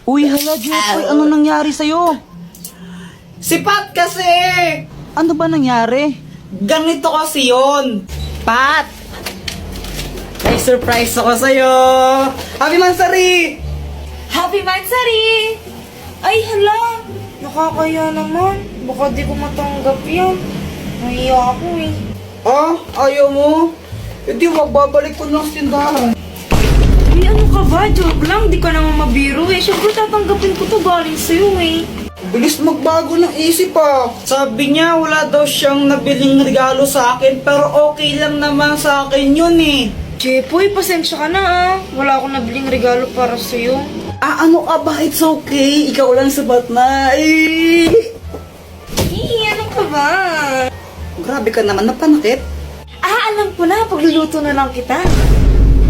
Uy, hala, Jeffoy, ano nangyari sa'yo? Si Pat kasi! Ano ba nangyari? Ganito kasi yun. Pat! May surprise ako sa'yo! Happy Mansari! Happy Mansari! Ay, hala! Nakakaya naman. Baka di ko matanggap yan. Nahiya ako eh. Ah, ayaw mo? Hindi, babalik ko lang sa tindahan. Ay, ano ka ba? Joke lang. Di ka naman mabiro eh. Siyempre tatanggapin ko to galing sa'yo eh. Bilis magbago ng isip ah. Sabi niya wala daw siyang nabiling regalo sa akin pero okay lang naman sa akin yun eh. Jepoy, pasensya ka na ah. Wala akong nabiling regalo para sa'yo. Ah, ano ka ba? It's okay. Ikaw lang sabat na. Ano ka ba? Grabe ka naman, napanakit. Ah, alam ko na. Pagluluto na lang kita.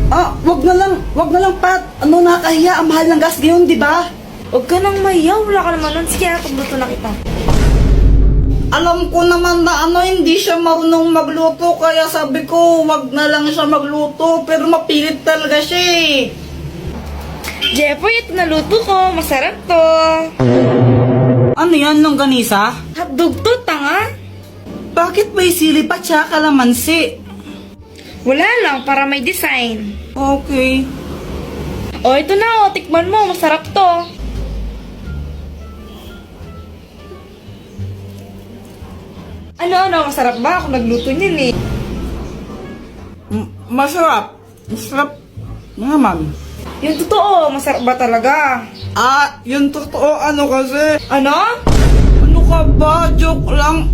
Ah, wag na lang, Pat. Ano, nakakahiya. Ang mahal ng gas ngayon, di ba? Huwag ka nang mayaw. Wala ka naman nun. Sige, pagluto na kita. Alam ko naman na hindi siya marunong magluto, kaya sabi ko, wag na lang siya magluto, pero mapilit talaga siya eh. Jepoy, ito naluto ko. Masarap to. Ano yan, longganisa? Hotdog to, tanga. Bakit may sili pa tsaka kalamansi? Wala lang, para may design. Okay. O, ito na o. Tikman mo. Masarap to. Ano? Masarap ba? Ako nagluto niyan eh. Masarap. Masarap naman. Yung totoo, masarap ba talaga? Ah, yung totoo, kasi. Ano? Ano ka ba? Joke lang.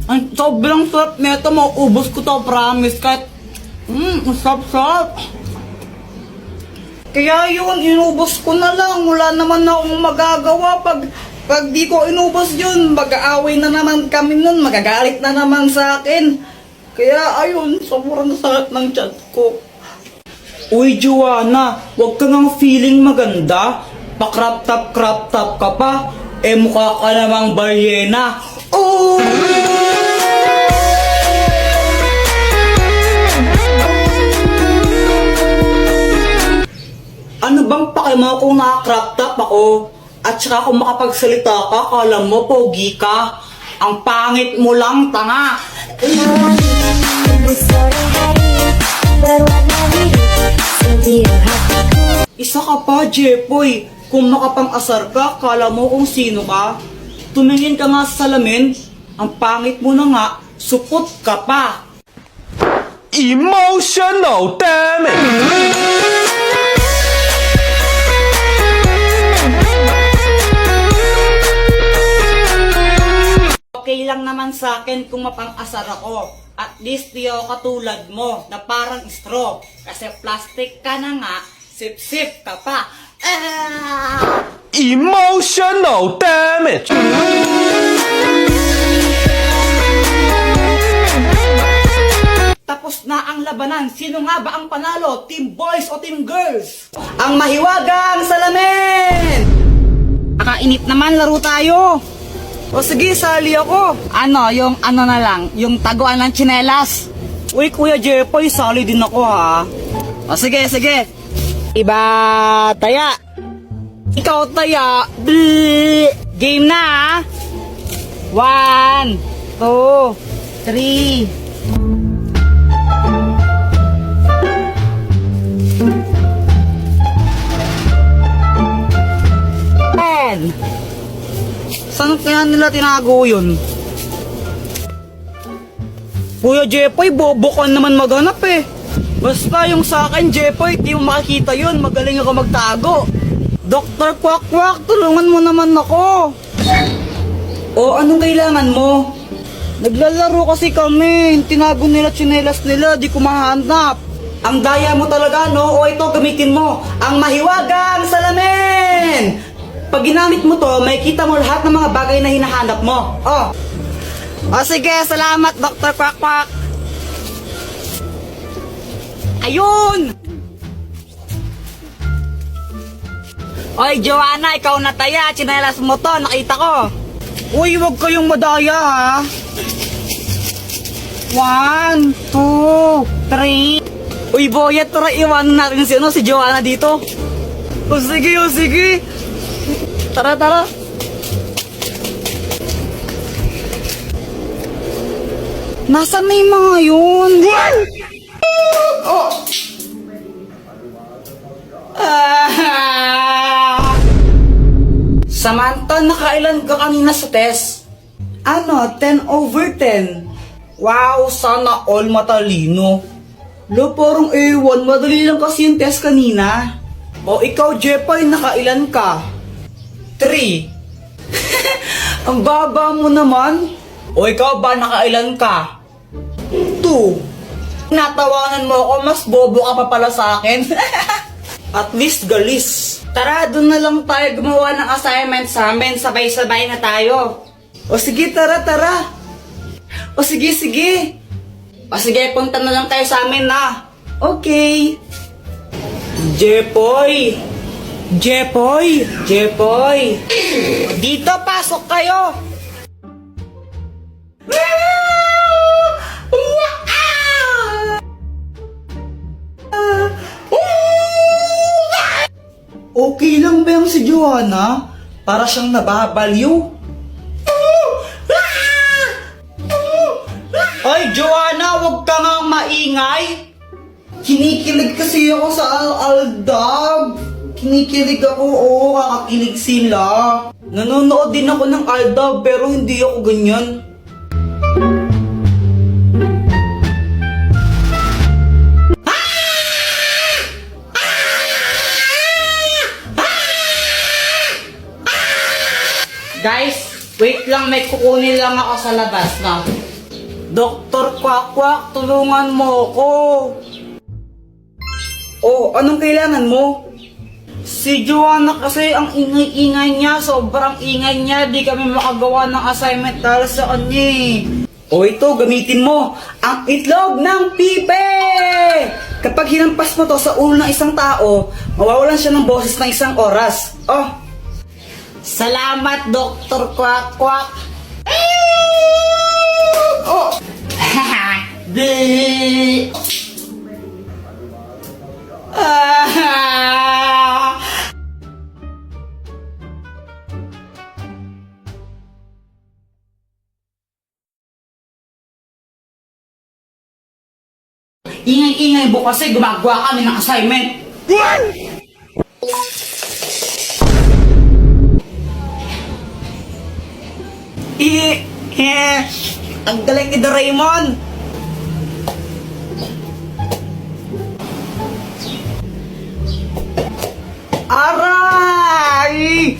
Ang sobrang sarap nito, mauubos ko to, promise. Kahit, sarap. Kaya yun, inubos ko na lang. Wala naman akong magagawa. Pag di ko inubos yun, mag-aaway na naman kami nun. Magagalit na naman sa akin. Kaya ayun, sobrang sakit ng chat ko. Uy, Joanna, wag ka ngang feeling maganda. Pa-crop top ka pa. Mukha ka namang balyena. Oh! Ano bang pakimo kung naka-crop top ako? At saka kung makapagsalita ka, kala mo pogi ka. Ang pangit mo lang, tanga. Isa ka pa, Jepoy. Kung makapang-asar ka, kala mo kung sino ka. Tumingin ka nga sa salamin. Ang pangit mo na nga, supot ka pa. Emotional damage. Okay lang naman sa akin kung mapang-asar ako. At least di ako katulad mo na parang straw. Kasi plastic ka na nga, sip-sip ka pa. Emotional damage. Tapos na ang labanan. Sino nga ba ang panalo? Team boys o team girls? Ang mahiwagang salamin! Nakainip naman, laro tayo. O sige, sali ako. Ano, yung ano na lang, yung taguan ng tsinelas. Uy, Kuya Jepoy, sali din ako ha. O sige. Iba, taya. Ikaw, taya. Bleh. Game na ha. 1, 2, 3. Saan kaya nila tinago yun? Kuya Jepoy, bobo ka naman maghanap eh. Basta yung sa akin, Jepoy, di mo makikita yun. Magaling ako magtago. Dr. Quack, tulungan mo naman ako. O, anong kailangan mo? Naglalaro kasi kami. Tinago nila tsinelas nila, di ko mahanap. Ang daya mo talaga, no? O ito, gamitin mo. Ang mahiwagang salamin! Pag ginamit mo to, makikita mo lahat ng mga bagay na hinahanap mo. Oh. O sige, salamat Dr. Quack. Ayun! Oy, Joanna, ikaw na taya. Tsinelas mo to, nakita ko. Uy, wag kayong madaya ha. 1, 2, 3. Uy, Boyet, tara iwanan natin si Joanna dito. O sige. Tara. Nasaan na yung mga yun? Oh! Samantha, nakailan ka kanina sa test? Ano, 10/10. Wow, sana all matalino. Lo, parang ewan, madali lang kasi yung test kanina. O ikaw, Jepoy, nakailan ka? 3. Ang baba mo naman. O ikaw ba, nakailan ka? 2. Natawanan mo ako, mas bobo ka pa pala sa akin. At least galis. Tara, doon na lang tayo gumawa ng assignment sa amin. Sabay-sabay na tayo. O sige, tara. O sige. O sige, punta na lang tayo sa amin na. Okay. Jepoy. Dito, pasok kayo. Okay lang ba yung si Joanna? Para siyang nababaliw. Ay, Joanna, wag ka nga maingay. Kinikilig kasi ako sa Aldab. Kinikilig ako, oo, kakakilig sila. Nanonood din ako ng Aldab, pero hindi ako ganyan. Guys, wait lang, may kukunin lang ako sa labas na. Dr. Quack, tulungan mo ako. Oh, anong kailangan mo? Si Joanna kasi ang ingay-ingay niya, sobrang ingay niya, di kami makagawa ng assignment dahil sa kanya eh. O ito, gamitin mo, ang itlog ng pipe! Kapag hinampas mo to sa ulo ng isang tao, mawawalan siya ng boses ng 1 oras. Oh, salamat, Dr. Quack. Oh! Di! Ingay-ingay mo kasi gumagawa kami ng assignment. Ang galing ni Doraemon. Aray!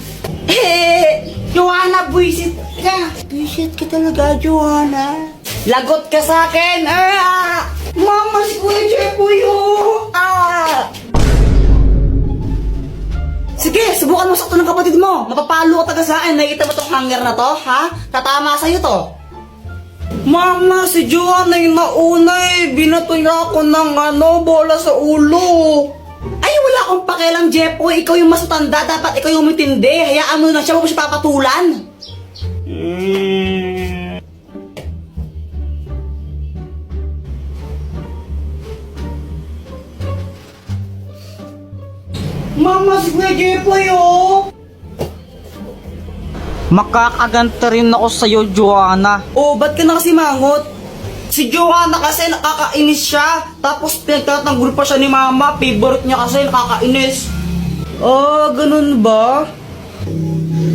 Joanna, buisit ka. Buisit ka talaga, Joanna. Lagot ka sa akin. Mama, si Kuya Jepoy, oh. Sige, subukan mo sakto ng kapatid mo. Mapapalo ka taga sa akin. Nakikita mo tong hanger na to, ha? Tatama sa'yo to. Mama, si Joanna yung nauna eh. Binato niya ako ng bola sa ulo. Ay, wala akong pakialam, Jepoy. Ikaw yung mas matanda. Dapat ikaw yung matindi. Hayaan mo na siya. Huwag mo siya papatulan. Mama, si Kuya Jepoy, oh! Makakaganta rin ako sa'yo, Joanna. Oh, ba't ka na kasi mangot? Si Joanna kasi nakakainis siya. Tapos pinagtatanggol pa siya ni Mama. Favorite niya kasi nakakainis. Oh, ganun ba?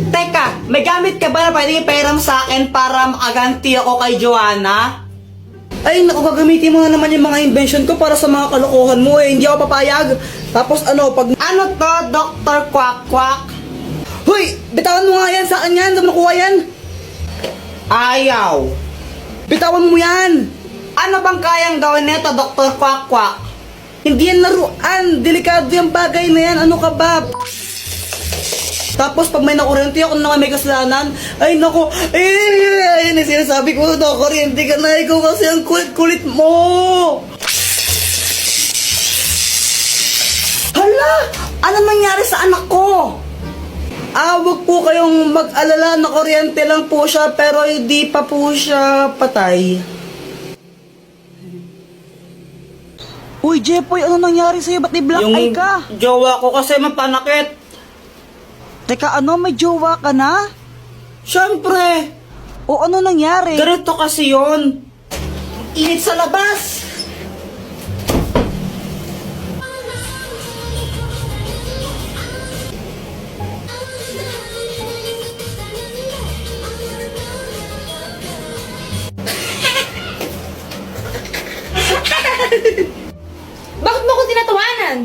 Teka, may gamit ka ba na pwede ipahiram sa akin para makaganti ako kay Joanna? Ay, naku, gagamitin mo na naman yung mga invention ko para sa mga kalokohan mo eh. Hindi ako papayag. Tapos pag... Ano to, Dr. Quack? Hoy, bitawan mo nga yan sa akin yan. Saan mo nakuha yan? Ayaw. Bitawan mo yan. Ano bang kayang gawin nito, Dr. Quack? Hindi yan laruan. Delikado yung bagay na yan. Ano ka ba? Tapos pag may nakuryente ako na may kasalanan, ay naku, ayun yung sinasabi ko, nakuryente ka na, ikaw kasi ang kulit-kulit mo. Hala, ano nangyari sa anak ko? Wag po kayong mag-alala, nakuryente lang po siya, pero hindi pa po siya patay. Uy, Jepoy, ano nangyari sa'yo? Ba't i-black eye ka? Yung jowa ko kasi mapanakit. Teka, ano? May jowa ka na? Siyempre! O ano nangyari? Ganito kasi yun. Init sa labas! Bakit mo ko tinatawanan?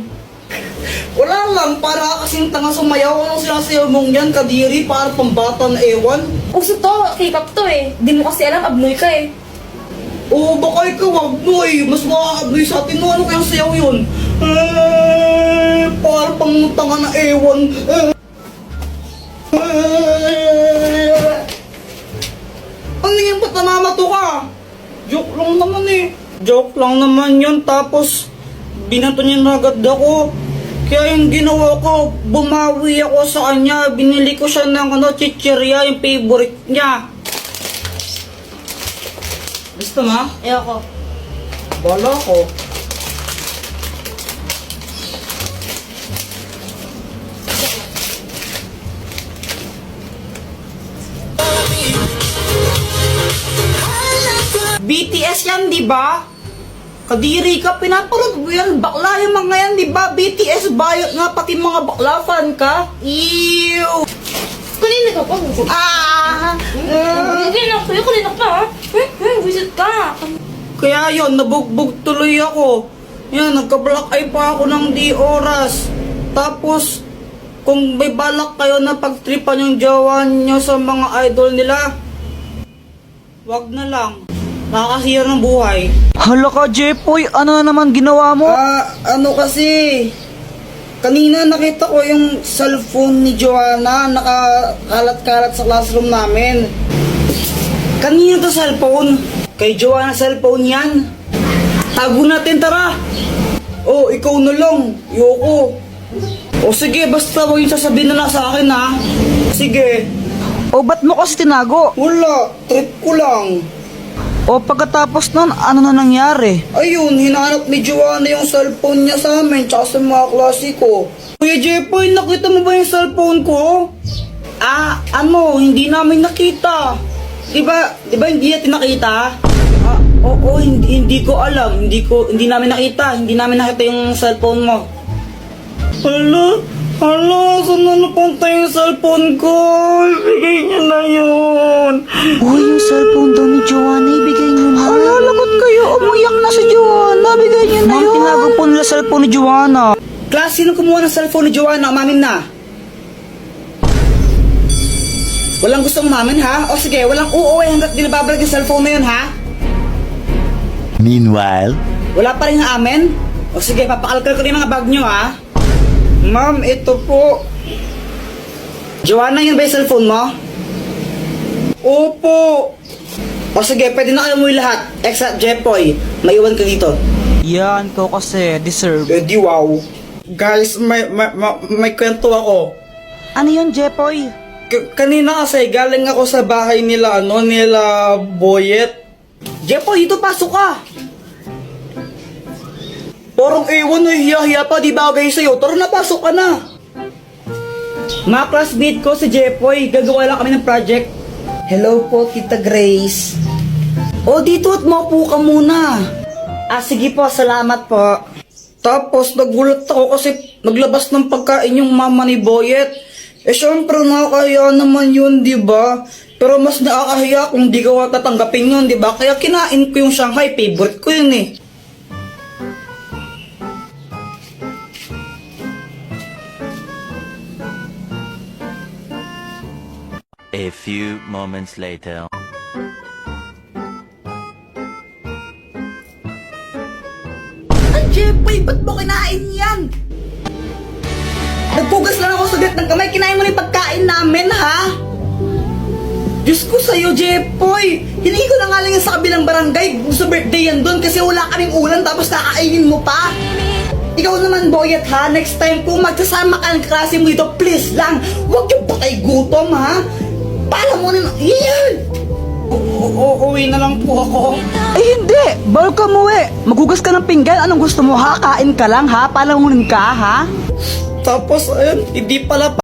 Wala lang, para kasing tanga sumayaw. Anong sinasayaw mong yan, kadiri? Para pambata na ewan? Uso to, K-pop to eh. Di mo kasi alam, abnoy ka eh. Oo, baka ikaw abnoy. Mas makakabnoy sa atin. Ano kayang sayaw yun? Para pang tanga na ewan. Ano yan? Ba't namamato ka? Joke lang naman eh. Joke lang naman yun. Tapos, binato niya na agad ako. Kaya yung ginawa ko, bumawi ako sa kanya. Binili ko siya ng chichirya, yung favorite niya. Gusto mo? Ayoko. Bala ko. BTS yan, di ba? Kadiri ka, pinaparod mo yan. Bakla yung mga yan, di ba? BTS bayot nga, pati mga bakla fan ka. Ew! Kanina ka pa. Kanina ka pa ha? Visit ka. Kaya yun, nabugbog tuloy ako. Yan, nagka-black eye pa ako ng di oras. Tapos, kung may balak kayo na pagtripan yung jowa nyo sa mga idol nila, wag na lang. Nakakasira ng buhay. Hala ka, Jepoy, ano na naman ginawa mo? Ano kasi, kanina nakita ko yung cellphone ni Joanna, nakakalat-kalat sa classroom namin. Kanina to cellphone? Kay Joanna cellphone yan. Tago natin, tara. Oh, ikaw na lang. Yoko. O sige, basta huwag yung sasabihin na lang sa akin ha. Sige. O ba't mo kasi tinago? Wala, trip ko lang. O pagkatapos nun, ano na nangyari? Ayun, hinanap ni Joanna yung cellphone niya sa amin, tsaka sa mga klase ko. Kuya Jepoy, nakita mo ba yung cellphone ko? Hindi namin nakita. Diba hindi natin nakita? Oo, hindi ko alam. Hindi namin nakita. Hindi namin nakita yung cellphone mo. Hala, saan na napunta yung cellphone ko? Ibigay niyo na yun. Uy, yung cellphone daw ni Joanna, ibigay niyo na. Hala, lagot kayo. Umiyak na si Joanna. Ibigay niyo na yun. Tinago po nila cellphone ni Joanna. Class, sino kumuha ng cellphone ni Joanna? Umamin na. Walang gusto umamin, ha? O sige, walang uuwi hanggat di nababalik yung cellphone na yun, ha? Meanwhile, Wala pa rin amin? O sige, papakalkal ko rin mga bag nyo, ha? Ma'am, ito po. Joanna, yun ba yung cellphone mo? Opo. O sige, pwede na kayo umuwi lahat. Except Jepoy, maiwan ka dito. Yan, ko kasi deserve. Di wow. Guys, may kwento ako. Ano yun, Jepoy? Kanina kasi galing ako sa bahay nila, nila Boyet. Jepoy, dito pasok ka. Parang ewan na hiya-hiya pa, di bagay sa'yo. Tara na, pasok ka na. Mga classmate ko si Jepoy, gagawa lang kami ng project. Hello po, Tita Grace. O, dito at maupo ka muna. Sige po, salamat po. Tapos, nagulat ako kasi naglabas ng pagkain yung mama ni Boyet. Syempre, nakakaya naman yun, di ba? Pero mas nakakahiya kung di ka tatanggapin yun, di ba? Kaya kinain ko yung Shanghai, favorite ko yun eh. a few moments later. Jepoy, ba't mo kinain yan? Nagpugas lang ako sa gat ng kamay, kinain mo na yung pagkain namin, ha? Diyos ko sa'yo, Jepoy! Hiningi ko na nga lang yan sa kabilang barangay sa birthday yan doon kasi wala kaming ulam tapos kakainin mo pa. Ikaw naman, Boyet, ha? Next time kung magsasama ka ng klase mo dito, please lang, huwag yung patay gutom, ha? Pala mo na, yan! Uuwi na lang po ako. Hindi! Bawal ka umuwi. Maghugas ka ng pinggan. Anong gusto mo, ha? Kain ka lang, ha? Palamunin ka, ha? Tapos, ayun, hindi pala